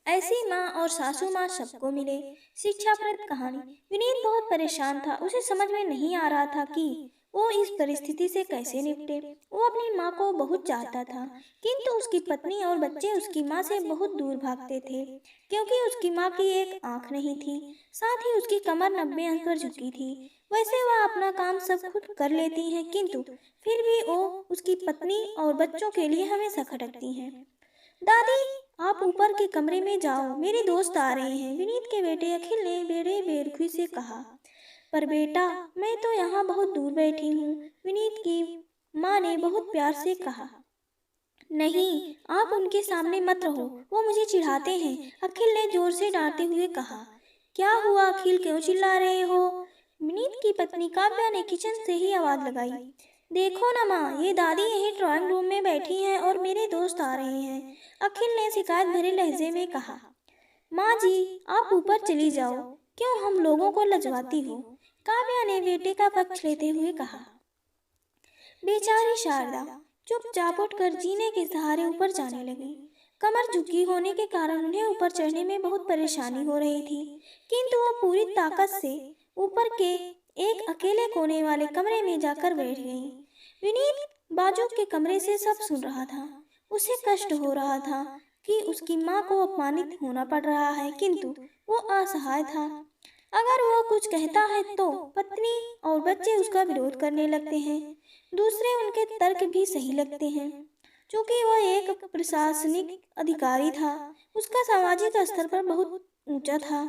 ऐसी माँ और सासू माँ सबको मिले। शिक्षाप्रद कहानी। विनीत बहुत परेशान था। उसे समझ में नहीं आ रहा था कि वो इस परिस्थिति से कैसे निपटे। वो अपनी माँ को बहुत चाहता था, किंतु उसकी पत्नी और बच्चे उसकी माँ से बहुत दूर भागते थे, क्योंकि उसकी माँ की एक आंख नहीं थी। साथ ही उसकी कमर 90 अंश पर झुकी थी। वैसे वह अपना काम सब खुद कर लेती हैं, किंतु फिर भी वो उसकी पत्नी और बच्चों के लिए हमेशा खटकती हैं। दादी, आप ऊपर के कमरे में जाओ, मेरे दोस्त आ रहे हैं, विनीत के बेटे अखिल ने बड़े बेरुखी से कहा। पर बेटा, मैं तो यहाँ बहुत दूर बैठी हूँ, विनीत की माँ ने बहुत प्यार से कहा। नहीं, आप उनके सामने मत रहो, वो मुझे चिढ़ाते हैं, अखिल ने जोर से डांटते हुए कहा। क्या हुआ अखिल, क्यों चिल्ला रहे हो? विनीत की पत्नी काव्या ने किचन से ही आवाज लगाई। देखो ना माँ, ये दादी यही ड्राइंग रूम में बैठी हैं और मेरे दोस्त आ रहे हैं, अखिल ने शिकायत भरे लहजे में कहा। माँ जी, आप ऊपर चली जाओ, क्यों हम लोगों को लजवाती हो? काव्या ने बेटे का पक्ष लेते हुए कहा। बेचारी शारदा चुपचाप उठकर जीने के सहारे ऊपर जाने लगी। कमर झुकी होने के कारण उन्हें ऊपर चढ़ने में बहुत परेशानी हो रही थी, किंतु वो पूरी ताकत से ऊपर के एक अकेले कोने वाले कमरे में जाकर बैठ गई। विनीत बाजू के कमरे से सब सुन रहा था। उसे कष्ट हो रहा था कि उसकी माँ को अपमानित होना पड़ रहा है, किंतु वो असहाय था। अगर वो कुछ कहता है तो पत्नी और बच्चे उसका विरोध करने लगते हैं। दूसरे उनके तर्क भी सही लगते हैं। चूंकि वह एक प्रशासनिक अधिकारी था, उसका सामाजिक स्तर पर बहुत ऊंचा था।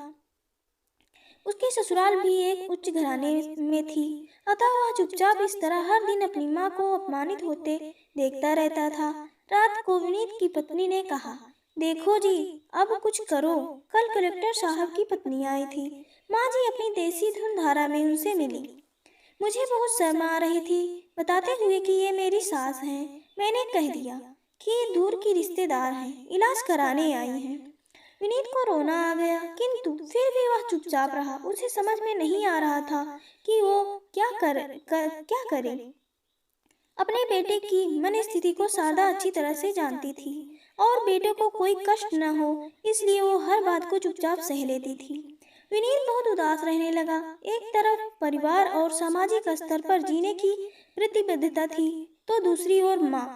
उसकी ससुराल भी एक उच्च घराने में थी, अतः वह चुपचाप इस तरह हर दिन अपनी माँ को अपमानित होते देखता रहता था। रात को विनीत की पत्नी ने कहा, देखो जी, अब कुछ करो। कल कलेक्टर साहब की पत्नी आई थी। माँ जी अपनी देसी धुन धारा में उनसे मिली। मुझे बहुत शर्म आ रही थी, बताते हुए कि ये मेरी सास हैं। मैंने कह दिया कि दूर की रिश्तेदार हैं, इलाज कराने आई हैं। विनीत को रोना आ गया, किंतु फिर भी वह चुपचाप रहा। उसे समझ में नहीं आ रहा था कि वो क्या करे। अपने बेटे की मन स्थिति को शारदा अच्छी तरह से जानती थी और बेटे को कोई कष्ट न हो, इसलिए वो हर बात को चुपचाप सह लेती थी। विनीत बहुत उदास रहने लगा। एक तरफ परिवार और सामाजिक स्तर पर जीने की प्रतिबद्धता थी, तो दूसरी ओर माँ।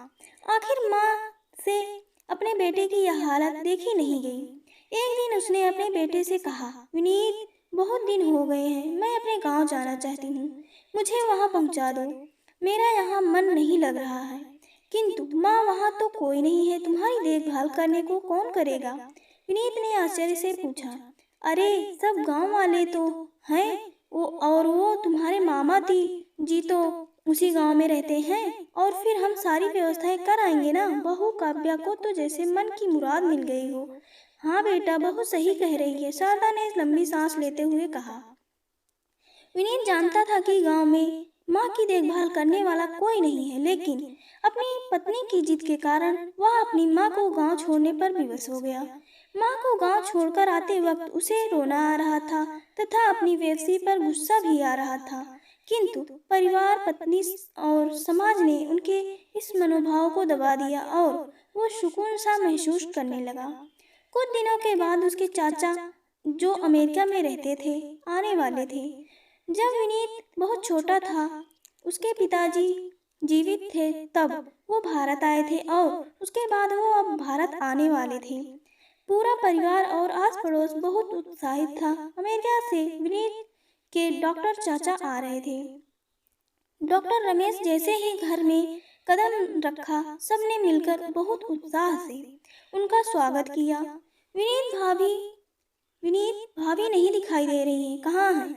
आखिर माँ से अपने बेटे की यह हालत देखी नहीं गई। एक दिन उसने अपने बेटे से कहा, विनीत, बहुत दिन हो गए हैं, मैं अपने गांव जाना चाहती हूँ, मुझे वहां पहुंचा दो। मेरा यहाँ मन नहीं लग रहा है। किंतु माँ, वहाँ तो कोई नहीं है, तुम्हारी देखभाल करने को कौन करेगा? विनीत ने आश्चर्य से पूछा। अरे, सब गांव वाले तो हैं, वो तुम्हारे मामा जी तो उसी गांव में रहते हैं, और फिर हम सारी व्यवस्थाएं कर आएंगे ना। बहू काव्या को तो जैसे मन की मुराद मिल गई हो। हाँ बेटा, बहू सही कह रही है, शारदा ने लंबी सांस लेते हुए कहा। विनीत जानता था कि गांव में माँ की देखभाल करने वाला कोई नहीं है, लेकिन अपनी पत्नी की जिद के कारण वह अपनी माँ को गांव छोड़ने पर विवश हो गया। माँ को गांव छोड़कर आते वक्त उसे रोना आ रहा था तथा अपनी बेवसी पर गुस्सा भी आ रहा था, किंतु परिवार, पत्नी और समाज ने उनके इस मनोभाव को दबा दिया और वो सुकून सा महसूस करने लगा। कुछ दिनों के बाद उसके चाचा, जो अमेरिका में रहते थे, आने वाले थे। जब विनीत बहुत छोटा था, उसके पिताजी जीवित थे तब वो भारत आए थे और उसके बाद वो अब भारत आने वाले थे। पूरा परिवार और आस पड़ोस बहुत उत्साहित था। अमेरिका से विनीत के डॉक्टर चाचा आ रहे थे। डॉक्टर रमेश जैसे ही घर में कदम रखा, सबने मिलकर बहुत उत्साह से उनका स्वागत किया। विनीत भाभी नहीं दिखाई दे रही है, कहाँ है?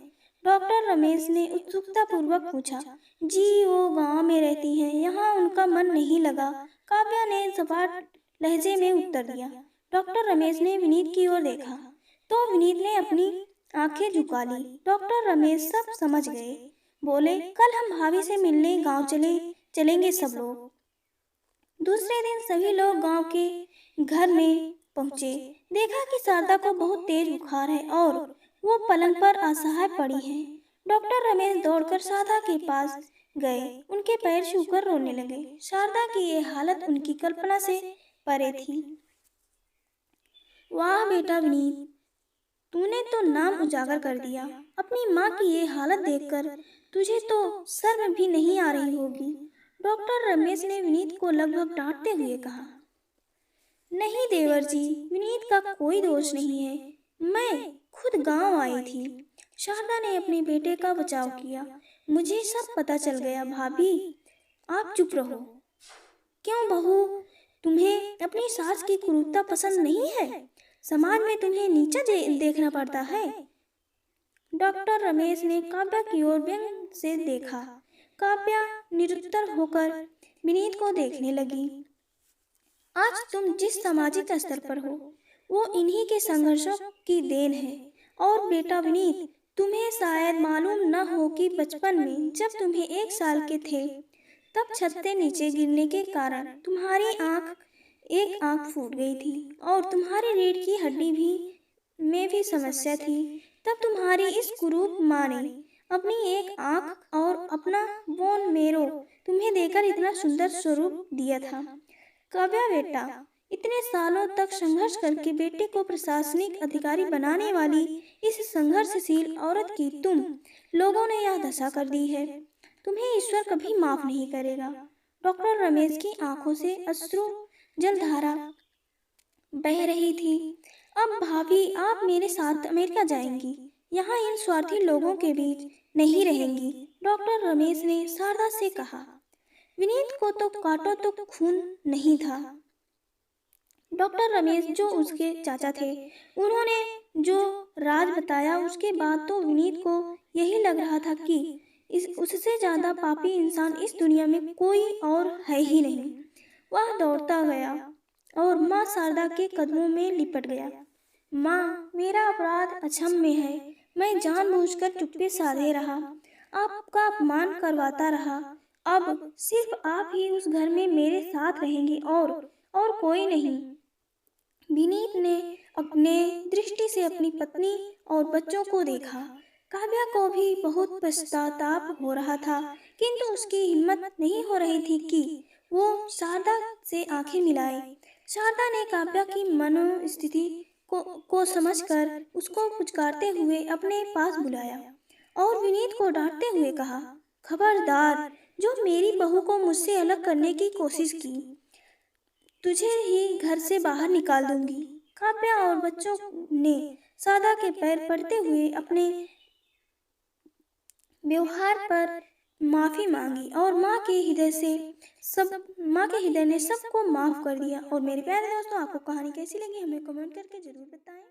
डॉक्टर रमेश ने उत्सुकता पूर्वक पूछा। जी, वो गांव में रहती हैं, यहाँ उनका मन नहीं लगा, काव्या ने सपाट लहजे में उत्तर दिया। डॉक्टर रमेश ने विनीत की ओर देखा तो विनीत ने अपनी आंखें झुका ली। डॉक्टर रमेश सब समझ गए। बोले, कल हम भाभी से मिलने गांव चलेंगे सब लोग। दूसरे दिन सभी लोग गांव के घर में पहुंचे। देखा कि शारदा को बहुत तेज बुखार है और वो पलंग पर असहाय पड़ी है। डॉक्टर रमेश दौड़कर शारदा के पास गए, उनके पैर छूकर रोने लगे। शारदा की ये हालत उनकी कल्पना से परे थी। वाह बेटा विनीत, तूने तो नाम उजागर कर दिया। अपनी माँ की ये हालत देखकर तुझे तो शर्म भी नहीं आ रही होगी। डॉक्टर रमेश ने विनीत को लगभग डांटते हुए कहा। नहीं देवर जी, विनीत का कोई दोष नहीं है। मैं खुद गांव आई थी। शारदा ने अपने बेटे का बचाव किया। मुझे सब पता चल गया। भाभी, आप चुप रहो। क्यों बहू, तुम्हें अपनी सास की क्रूरता पसंद नहीं है? समाज में तुम्हें नीचा देखना पड़ता है। डॉक्टर रमेश ने काव्या की ओर व्यंग से देखा। काव्या निरुत्तर होकर विनीत को देखने लगी। आज तुम जिस सामाजिक स्तर पर हो वो इन्हीं के संघर्षों की देन है। और बेटा विनीत, तुम्हें शायद मालूम न हो कि बचपन में जब तुम्हें 1 साल के थे तब छत से नीचे गिरने के कारण तुम्हारी एक आंख फूट गई थी और तुम्हारी रीढ़ की हड्डी में भी समस्या थी। तब तुम्हारी इस कुरूप माँ ने अपनी एक आंख और अपना बोन मेरो तुम्हें देकर इतना सुंदर स्वरूप दिया था। काव्या बेटा, इतने सालों तक संघर्ष करके बेटे को प्रशासनिक अधिकारी बनाने वाली इस संघर्षशील औरत की तुम लोगों ने यह दशा कर दी है। तुम्हें ईश्वर कभी माफ नहीं करेगा। डॉक्टर रमेश की आंखों से अश्रु जलधारा बह रही थी। अब भाभी, आप मेरे साथ अमेरिका जाएंगी। यहाँ इन स्वार्थी लोगों के बीच नहीं रहेंगी। डॉक्टर रमेश ने शारदा से कहा। विनीत को तो काटो तो खून नहीं था। डॉक्टर रमेश जो उसके चाचा थे, उन्होंने जो राज बताया उसके बाद तो विनीत को यही लग रहा था कि उससे ज्यादा पापी इंसान इस दुनिया में कोई और है ही नहीं। वह दौड़ता गया और माँ शारदा के कदमों में लिपट गया। माँ, मेरा अपराध अक्षम्य है। मैं जानबूझकर चुप्पी साधे रहा, आपका अपमान करवाता रहा। अब सिर्फ आप ही उस घर में मेरे साथ रहेंगी और कोई नहीं। विनीत ने अपने दृष्टि से अपनी पत्नी और बच्चों को देखा। काव्या को भी बहुत पश्चाताप हो रहा था, किंतु उसकी हिम्मत नहीं हो रही थी कि वो शारदा से आंखें मिलाए। शारदा ने काव्या की मनोस्थिति को समझकर उसको पुचकारते हुए अपने पास बुलाया और विनीत को डांटते हुए कहा, खबरदार, जो मेरी बहू को मुझसे अलग करने की कोशिश की, तुझे ही घर से बाहर निकाल दूंगी। काव्या और बच्चों ने शारदा के पैर पड़ते हुए अपने व्यवहार पर माफी मांगी और माँ के हृदय ने सबको माफ कर दिया। और मेरे प्यारे दोस्तों, आपको कहानी कैसी लगी हमें कमेंट करके जरूर बताएं।